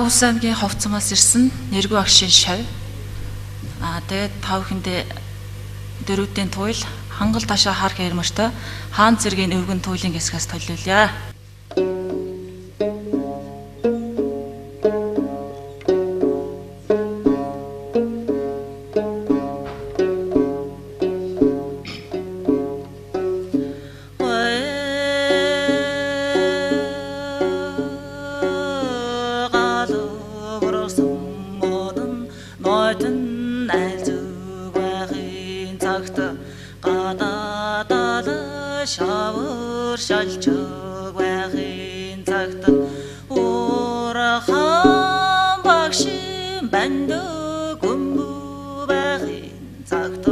Ус аймгийн Ховцмоос ирсэн нэргүй агшийн шав. Тэгээд тав хүндээ дөрөвдийн туйл хангал ташаа хар хэрмэртэй хаан цэргийн өвгөн туйлын хэсгээс төлөөлье. Шавар шалчаг байхын цагт уурхан багшин бандаг гүмбүү байхын цагт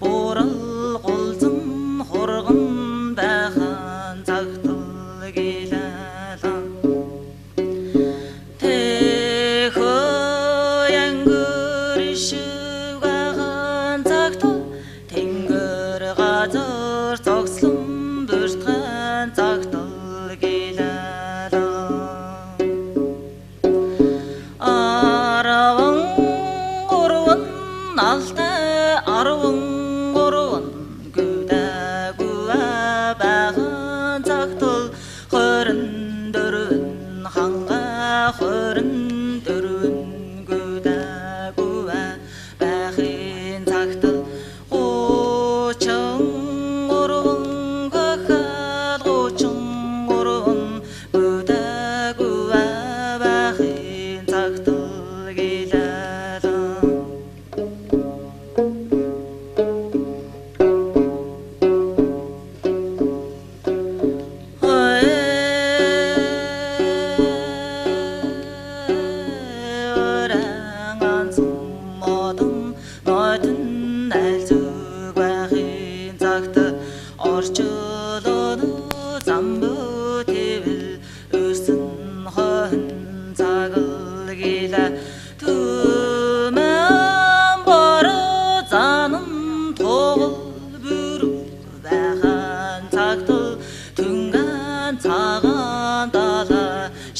бурал гулзан хурган байхын цагт гэлэлэн тэхөө янгөр ишиг байхын цагт тэнгэр газар зогслон Алтай арван гурван гүдэгүа байхын цагтл хорин дөрвөн ханга хорин дөрвөн гүдэгүа байхын цагтл гучин гурван гахал гучин гурван гүдэгүа байхын цагтл Орчлооны замбуу тэвэл өсөн хон цагл гэлэ түмэн бороо занан тоглол бүрүү байхын цагтл түнгэн цагаан дала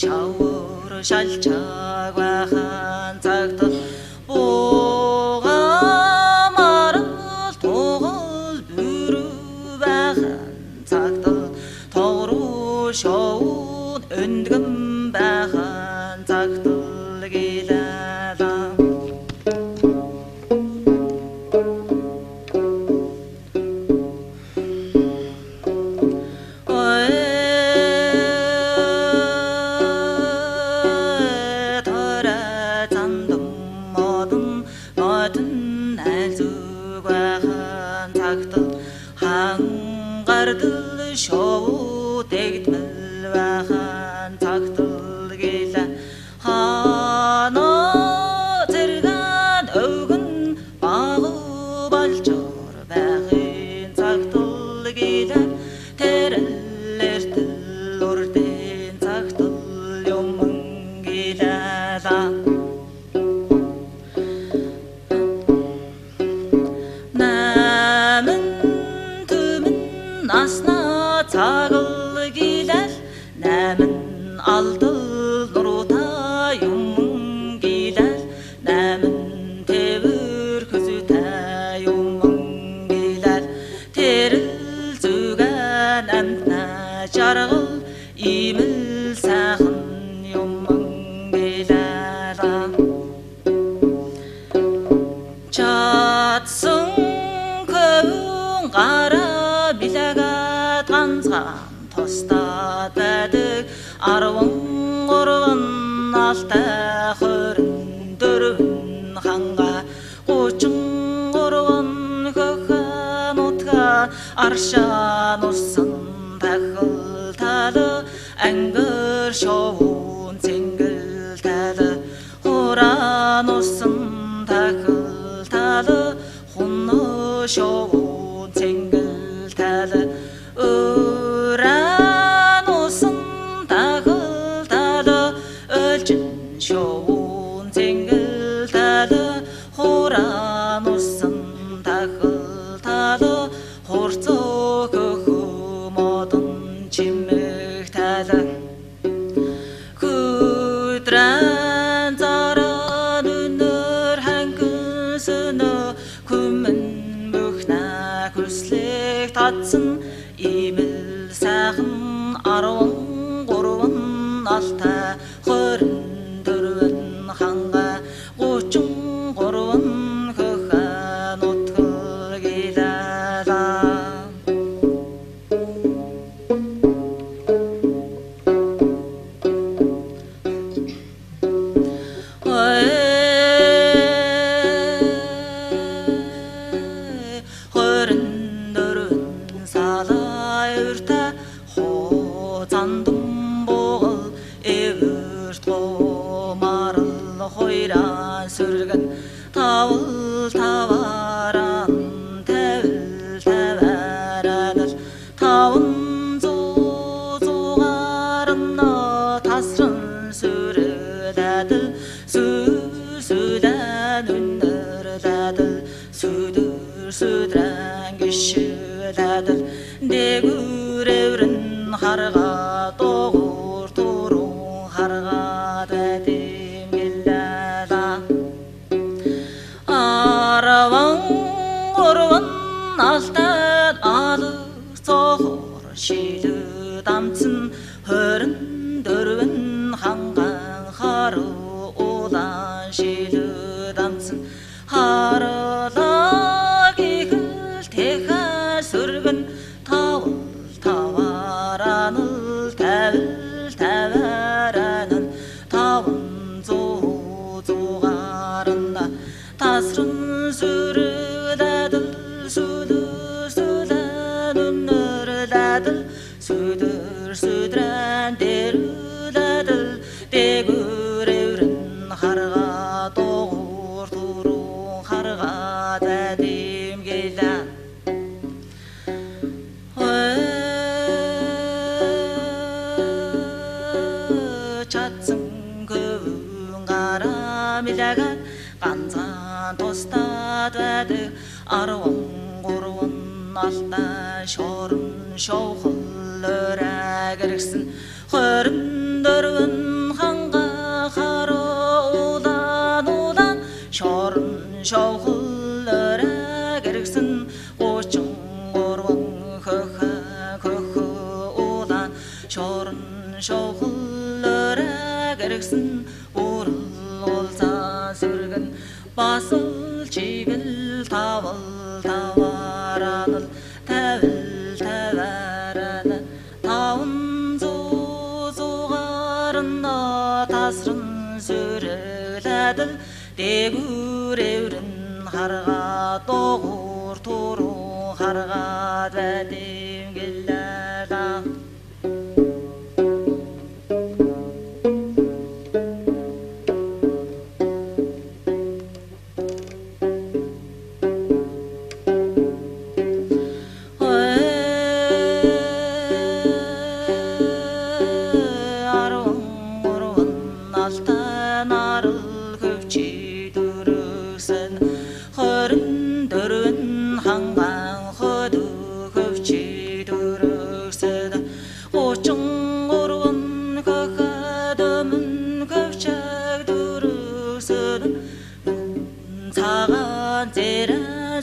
шавар шалчаг байхын цагтл шоуд өндгөн байхын цагтл гэлэлэн тора цандам модон нотон айлзуг байхын цагтл хангардл шоу тэгдмэл байхын цагтл гэлэ ханаа зэрэгэн өвгөн багуу болчор байхын цагтл гэлэ тэрэлэртэл урдын цагтл юмэн гэлэлэн намын түмэн насна цагл гэлэл намын алдал нуруута юм гэлэл намын тэвэр хөзөтэй юм гэлэл тэрэл зүгэн амтна жаргал имэл сайхан юм гэлэл чадсан көвөн гара билагаад ганцхан тостаад байдаг арван гурван алтай хорин дөрвөн ханга гучин гурван хөхэн утга аршаа нурсан тахил талы ангар шовун цэнгэл талы хураа нурсан тахил талы хунно шовун цэнгэл талы өрөн усан тахил талы ölçün şovun цэнгэл талы хураа нурсан тахил талы хурцоо хөхөө модон чимэг талы хүдрэн 14 алтай 24 ханга 33 хөхэн утгал гилала сүргін тавыл таваран тәуіл тәбәрәнір тавын зоғарына тасырын сүрдәділ сүрдән үнір дәділ сүдір сүдрән кіші дәділ дегүреврін қарға тоғыр тұру қарға дәдім келдәда араван орван алтан алы соғыр шилі дамсын өрін дөрвін ханған қары одан шилі дамсын харыда кекіл тека сүргін тавыл тавараныл тәуіл тәбәрәніл тавын зоғарында тасырын сүрдәділ сүдән үнір дәділ сүдір сүдрән дердәділ дегүреврін қарға тоғыр тұру қарға дәдем келді жатсың көбің қара миләгән қанзан тостадады аруан қоруын алта шорын шоқыл өрәгіріксін көріндірін ханға қары одан шорын шоқыл өрәгіріксін қочың қоруын көкі одан шорын шоқыл өрәгіріксін ұрыл олса сүргін басыл чигіл тавыл тавараныл тәуіл тәбәрәніл тавын зоғарына тасырын сүрдәділ дегүреврін қарға тоғыр тұру қарға дәдем келдәда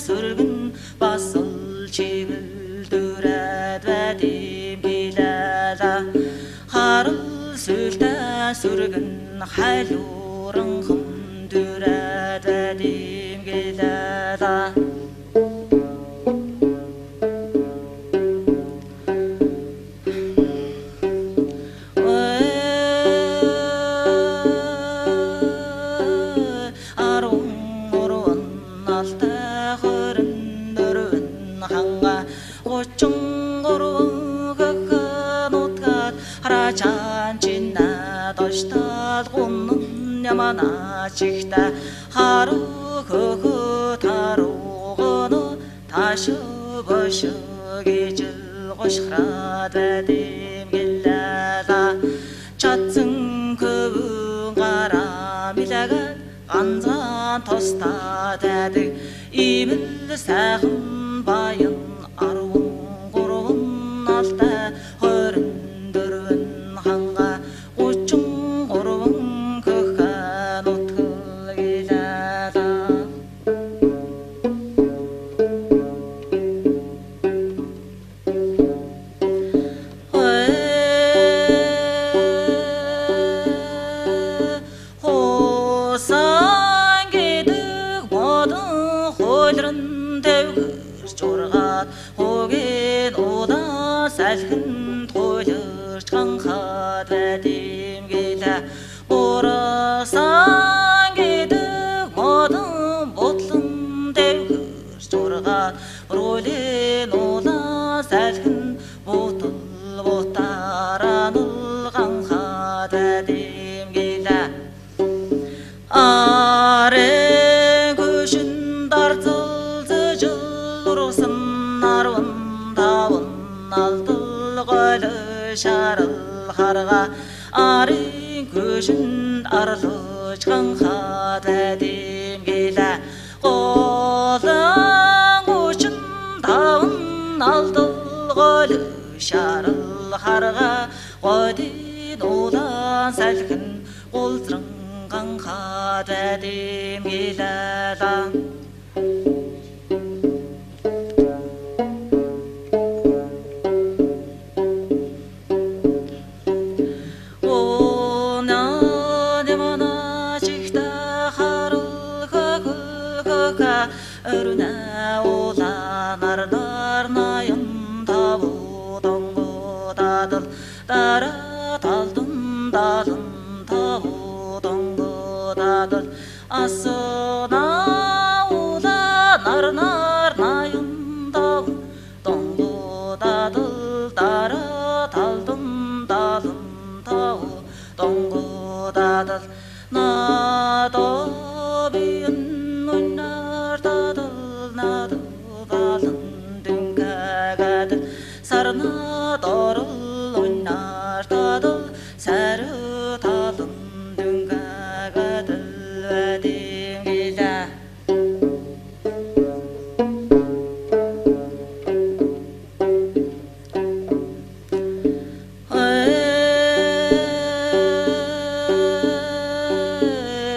сүргін басыл чегіл дүрәд вәдем келәда қарыл сүлтә сүргін хәлурын қым дүрәд вәдем келәда ямана чихта хару көкө таруғыны ташы башы кежіл қошқырат әдем келләда жатсың көбің қара миләгән қанзан тоста дәдік иміл сәғын байын аруын қоруын алта көріндірін ханға қочың қоруын харға арын көшін арлыч қанға дәдем келі қолың үшін тауын алдыл қолы шарыл харға қойден олан сәлкін қолтырың қанға дәдем келі Örüne olanlar narnayın tavuğdan dadıl dara taldın dalın tavuğdan dadıl asına olanlar narnayın tavuğdan dadıl dara taldın dalın tavuğdan dadıl nado biyin sarına doğrul oynar tadıl sarı tadın dünga gadıl vadim gila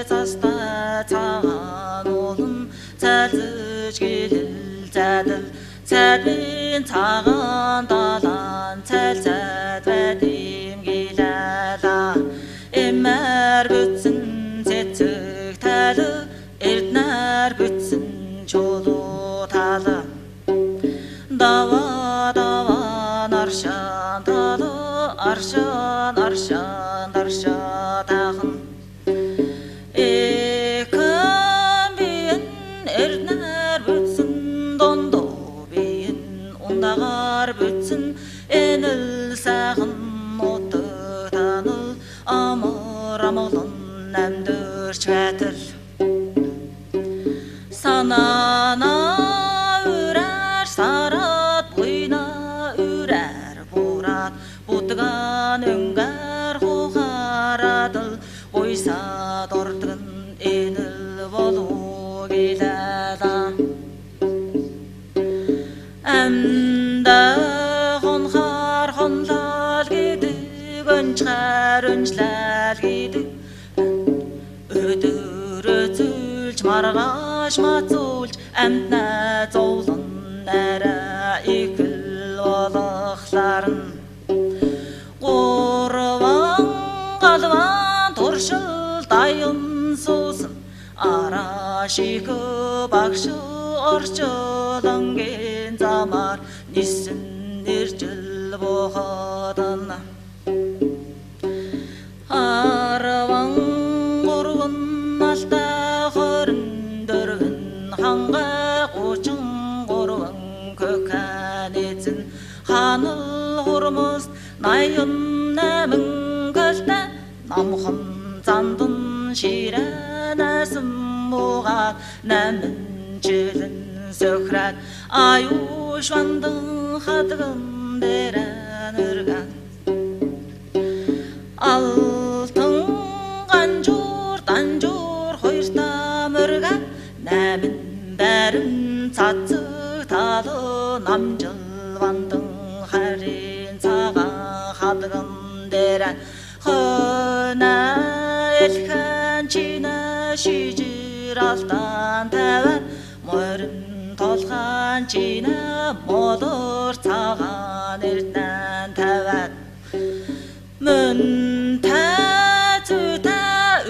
sasta çağan olun çazıç gelil çadıl çadmin çağan dalan çelçet vadim gilada emmer bütsün çeçik talı erdner bütsün çolu talı dava dava narşan talı arşan arşan arşa tağın ekim biyin erdner bütsün dondo Dağar bütsün enil sağın otu tanıl amır amılın nemdür çvetil sanana ürer sarat buyna ürer burat butgan önger hoğaradıl oysa dordun enil bolu gilada Ämda honhar honlal gidig önçär önçlal gidig ödür ötülç margaş matulç ämdnä zoğlun nära ikil olaqların Qurban qalban torşul dayın sosun ara şiky bakşı orçulan gen zamar nisin nirjil boğadana Arvan qurgun alta qöründürgün hanğa qoçun qurgun kökan etsin Hanıl qurmuz nayın nəmin költä namxın zandın şiranəsim boğad nəmin Çelin sökrat ayuşandın hadgın deren ırgan Altın qancur tancur hoysta mırgan Nämin bärin çatçı talı namjılvandın harin sağa hadgın deren Hına elkan çina şicir altan tävän Mörün tolğan çina molur çağan ertnän tävät Mün tätütä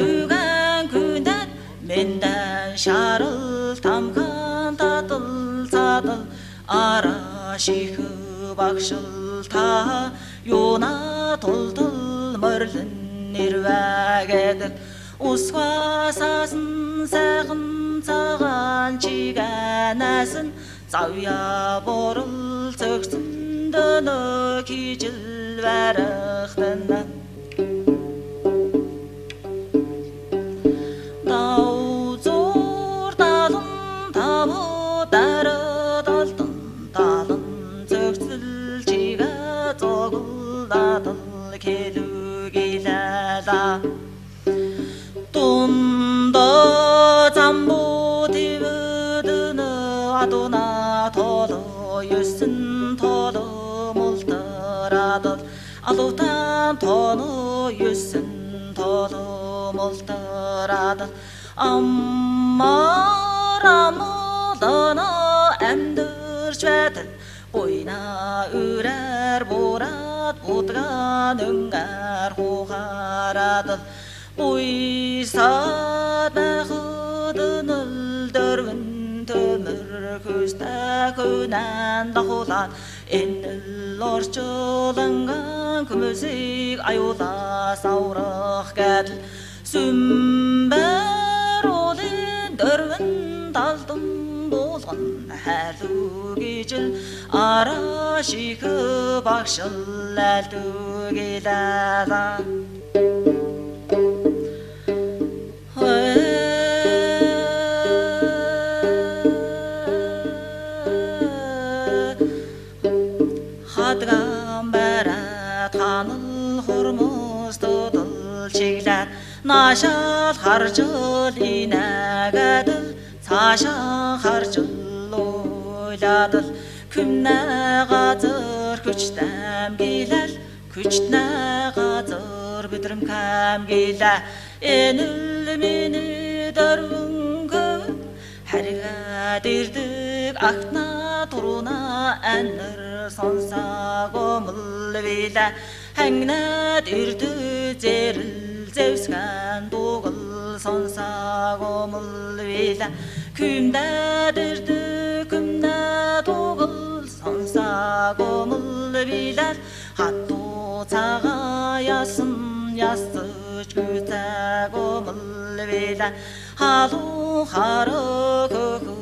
ügän künden menden şarıl tamkan tatıl satıl ara şihy bakşıl ta yona toltıl mörlün nirvägedil usvasasın sağın Sağan çiğənəsin Zavya borul söksün dönü kicil vərəxtəndən Dau zor dalın tabu darı dalın dalın Söksül çiğə zoğul dadıl келугилала Тунда замбу тивдны адуна толо юсын толо мултарадал алутан тону юсын толо мултарадал аммарамудана әмдірш бәтіл ойна үрәр борат бұтған үңгәр қоғарадыл ойсат бәқыдын үлдірвін төмір көзді көнән дақулан еніл орчылынған күмізік аюла саурық кәділ сүмбәр олен дөрвін талдым болған әлугежіл ара шикі бақшыл әлтугелада Хадгам бәрі таныл хұрмыз тұдыл чегләр Нашал харжыл инәгәділ Сашан харжыл ойладыл Күмнә ғазыр күчтәм келәл Күчтнә ғазыр бүдірім кәм келә Еніл мені дәрвіңгі Әріға дердік ақтна тұруна әнір сонса көміл бейді Әңнә дерді зеріл зәускен тоғыл сонса көміл бейді Күмдә дерді күмдә тоғыл сонса көміл бейді Хатту цаға ясын ясыч күтә көміл бейді Халу хары көкі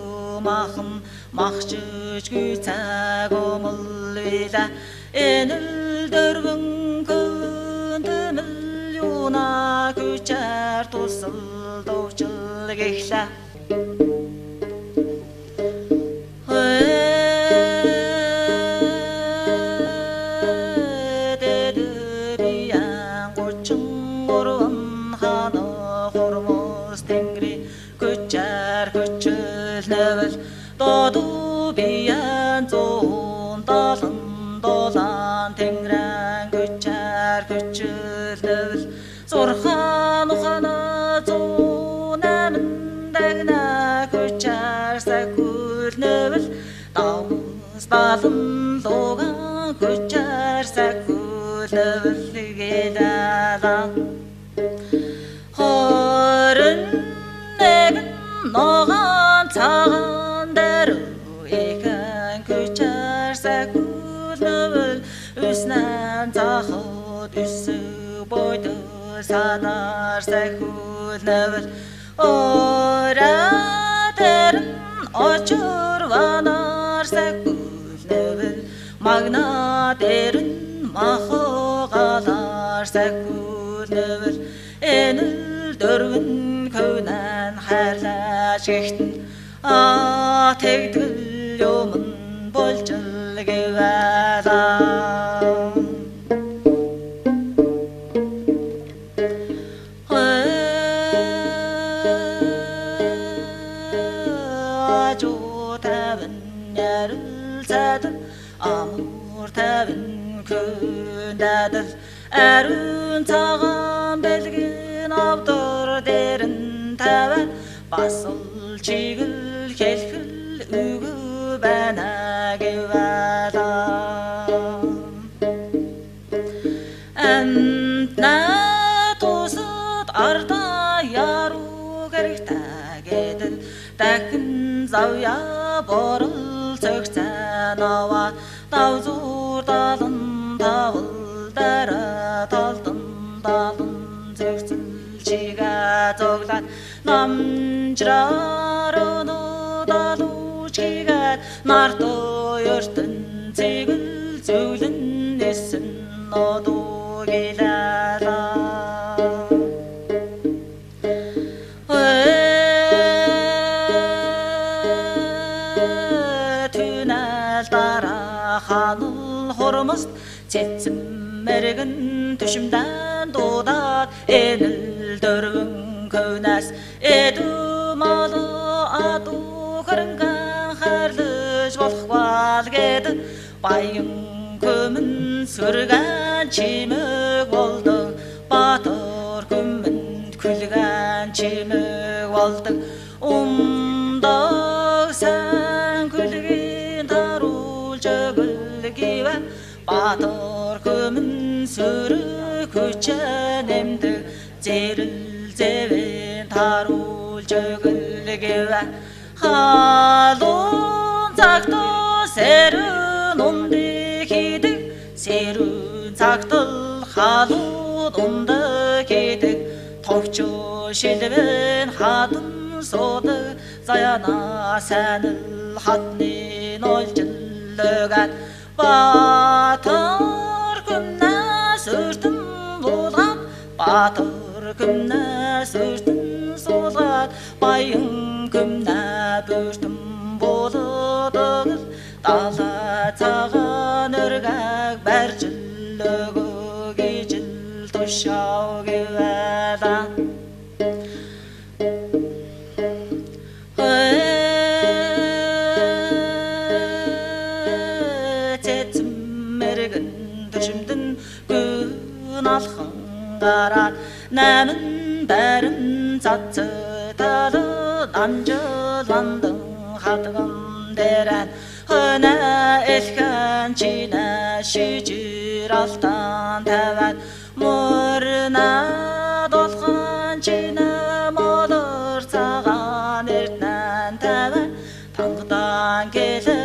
мақым мақчыч күтә көміл бейді Еніл дөрвің көндіміл юна күчәр тосыл доучыл кейлә Деді биян қочың ұрын қаны қормыз теңгірі Күчәр күчіл нәвіл Доду биян зоғын далын Долан теңрән күчәр күчіл нәвіл Зорхан ұқаны зоғын әміндәгінә Күчәр сәкүл нәвіл Дауыз далын доған Күчәр сәкүл нәвіл келәдан Хорын нәгін наған саған дәру Екен күчәр сәкүл нәвіл Үснән тақыт үсі бойды Садар сәкүл нәвіл Орадерін очыр ванар сәкүл нәвіл Магнадерін мақығалар сәкүл нәвіл Еніл дөрвін көнән хәрләш кектін Тегділ өмін болчыл кевәлам Ажу тәбін әріл сәділ Амур тәбін көндәділ Әрін саған белген авдыр дерін тәбәл Басыл чигіл келкіл үгі бәнә кевәлам Әмтнә тосыт арда яру керекті кеділ Тәкін зауя борыл сөксән ауа Таузур талын тауыл дәрі талдын талын сөксіл чиға тоғлан Намжырарыны далу чигәт Нарты өртін сегіл сөйлін есін оду келәла Түнәл тара ханыл хұрмыз Сетсім мэрэгэн түшимдэн дуудаад энэл дөрвөн көнэс эдүү моло адуу хөрөнгөн хайрлаж болох бол гэд баян көмөн сүргэн чимэг болдог батар көмөнд күлгэн чимэг болдог умдаг сан күлгийн таруулж өгөлгийвэ батар көмөн сүрэг хүчэн эмдэг зэрэл зэвэн таруулж өгөлгийвэ халуун цагтаа сэрүүн ундаг хийдэг сэрүүн цагтал халуун ундаг хийдэг товчоо шилвэн хатан суудаг заяна санал хатны нойлжлөгат батар көмнэс өртөн булган батар көмнэс өртөн суулгаад баян көмнэ бүртэн болдог дала цагаан өргөг баржил өгөө гижил тушаа гэвэла мэрэгэн түшимдэн гүн алхан гараад намын барин цацтал амжландан хатган дэрэн хönä элхэн чина шижир алтан таваад мөрнө долхон чина молор цагаан эрдэн таваад тангадан гэлэ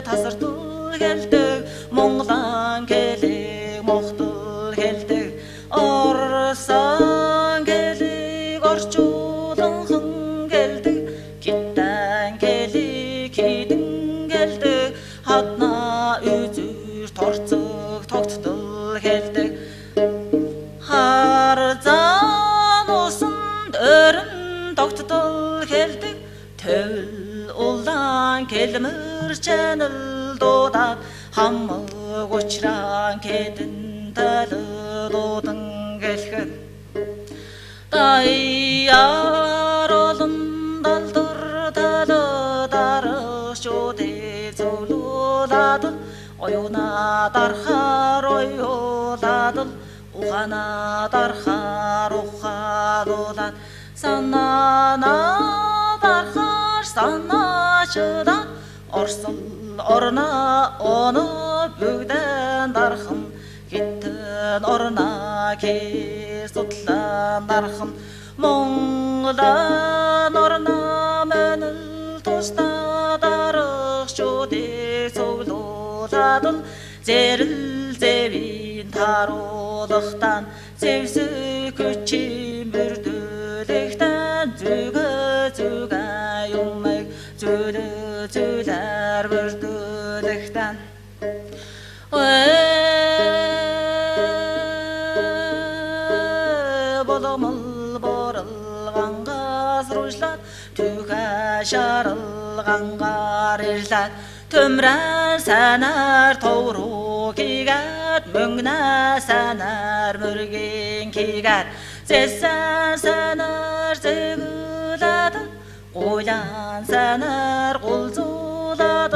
тасардул гэлдэг монголан гэлэг мохтол хэлдэг орсон гэлэг орчуулан хэн гэлдэг гитэн гэлэг хидэн гэлдэг хадна үзүр торцог тогтдол хэлдэг харзан усанд өрн тогтдол хэлдэг төвл улаан гэлмэр чанал дуудаад хамаг учран кэдэн талуудан гэлхэд даяар олон далдар талдар шүдэ зөвлүүлээд оюуна дарахаар оюулаад ухана дарахаар ухаалуулаад санаана дарахаар санаачдаа орсон орна оны бүгдэн дархан хитэн орна ке судлан дархан монголан орна мэнэл туста дарах шүдэ зөвлүүлээд зэрэл зэвин таруулахтан зэвсэг хүчим бүрдүүлэхтэн зүгэ юмэг зүйлэр бүрдүүлэхтэн боломол боралгангаас руушлаад түгэ шаралгангаар ирлээд төмрэн санаар товруу кигээд мөнгнэ санаар мөргийн кигээд зэсэн санаар зэгүүлээд гуян санаар гулзуулаад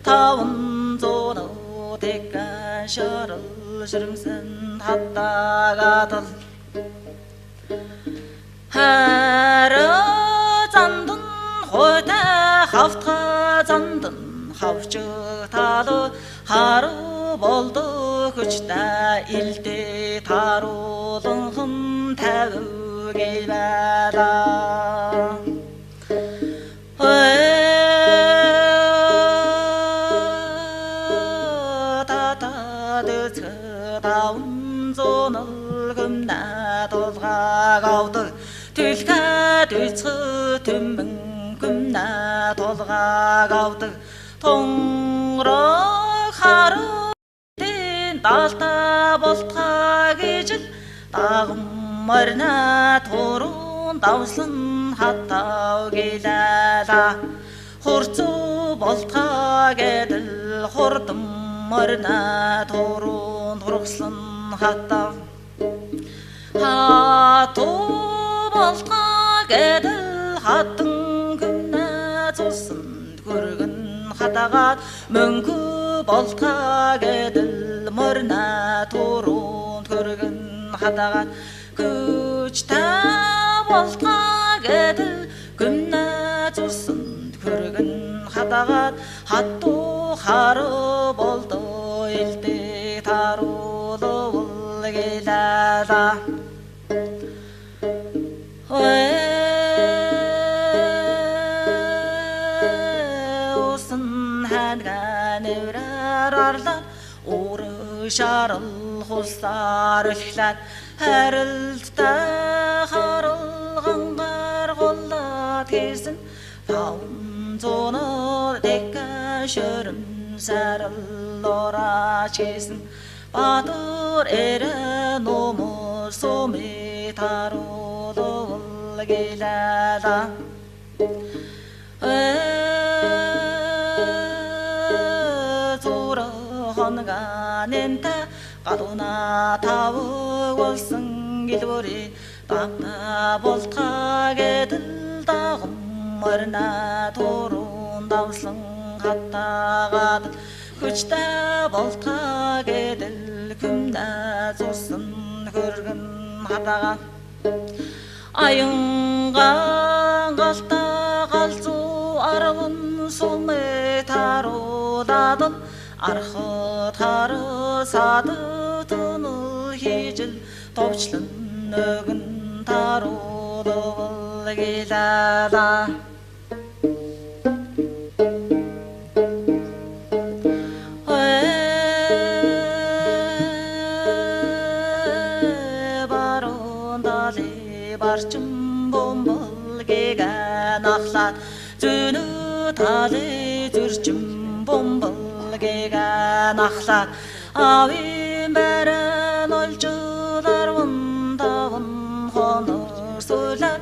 таван зуунуу тэгэн шарал ширмсэн хаттаагаад хараа зандан хойтой хавтга зандан хавчг талуу харуу болдог хүчтэй илдээ таруулан хэн тавьгээ байлаа таун зонол гэмнэ толгаг авдаг түлхэ түцхэ түмэн гэмнэ толгаг авдаг тонгрог харуу тэн даалта болтгаа гэжэл дагмарна турун давслан хатав гэлэла хурцуу болтгаа гэдэл хурдам морна турун тургслан хатав хату болтга гэдэл хатан күнэ цусан көргөн хатагаад мөнгө болтга гэдэл морна турун көргөн хатагаад күч та болтга гэдэл күнэ цусан көргөн хатагаад хату хару болдо элдэ тарулул гилала усын ханга неврар арлан уры шарыл хулсар өлхлан харилтта харылгангаар голлат хийсэн таун зоно дэка шөрөн сараллораач хийсэн баатар эрэ номор соми тарулул гилала зура хонганэнта гадуна тавыг болсон гэлбөрий багта болтга гэдэл дагам морна турун давслан хаттагаад хүчтэй болтга гэдэл күмнэ зурсан хөргөн хатагаа аюнган галта галзуу арган сумэ таруудадан архат харсадтын хийжил товчлон нөгөн таруудвал гилала барчим бомболгэга нахлаад зөнө тали зүрчим бомболгэга нахлаад авин баран олжууларван таван хонор суулаад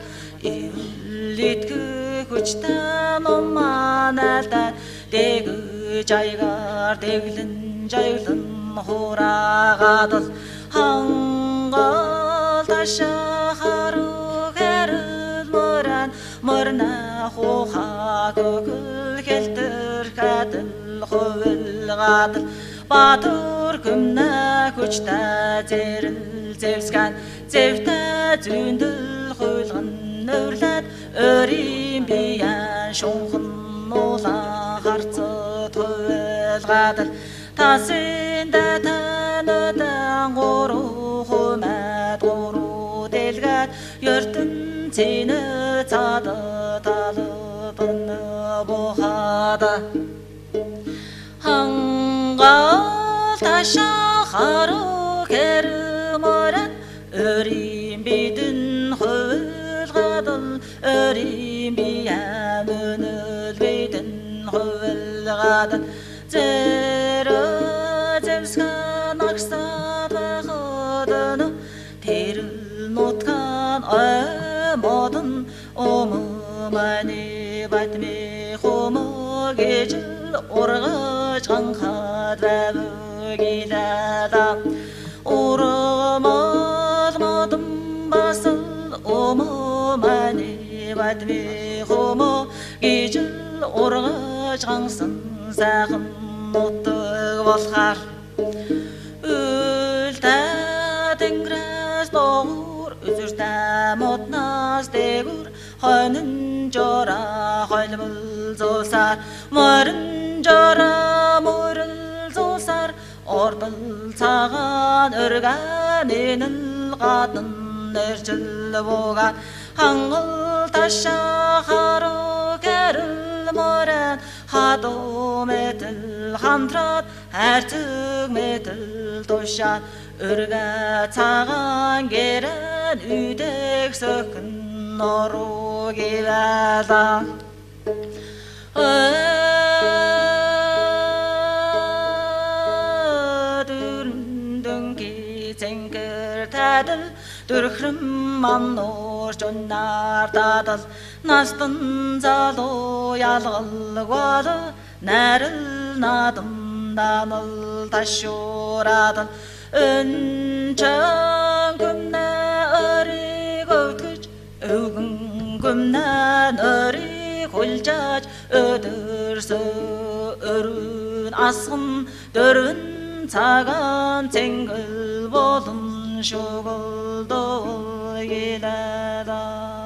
илэтгэх хүчтэй номаналдаа дээгэж аягаар дэглэн жаглан хураагаад л хангал ташахару морна хуха гөгөл хэлтэр хадал хувилгаад баатар күмнэ хүчтэй зэрэл зевскан зевтэй зүйндэл хуйлган нөрлөд өрийн биян шунхан нуулан харцад хувилгаад тасинда танудан гуру хумад гуру дэлгээд ёртон цэнэ цаада талдан бохада хангал ташахару керморан өрийн бидэн хувилгадал өрийн биян өнөл бидэн хувилгадал зэрэ зэмскан аксад багодно тэрл нуткан модон оммани батми хомо гежл ургаж ганхад вагилада урамал модон басл оммани батми хомо гежл ургаж гансан сайхан нутаг болохоор үлдэ тэнгэрээс дуур үзүртэй моднаас дээгүр хонин жора хойлбол зулсаар морин жора морил зулсаар ордол цагаан өргөнийн гадан нэржил буугаад хангал ташахару гэрэл морин хадуу метэл хамтраад хайрцаг метэл тушаад өргө цагаан гэрэн үдэг sökөн норуу гивэла дүрндөнги зэнгэр тадал дүрхрэм маннуур жуннаар тадал настан залуу ялгалгвал найрал надан данал ташуурадал 은창 금나리 걷으 өвгөн 금나 нөрий хулжааж өдөрсө өрün асган дөрөн цагаан цэнгэл болон шугалдал гилада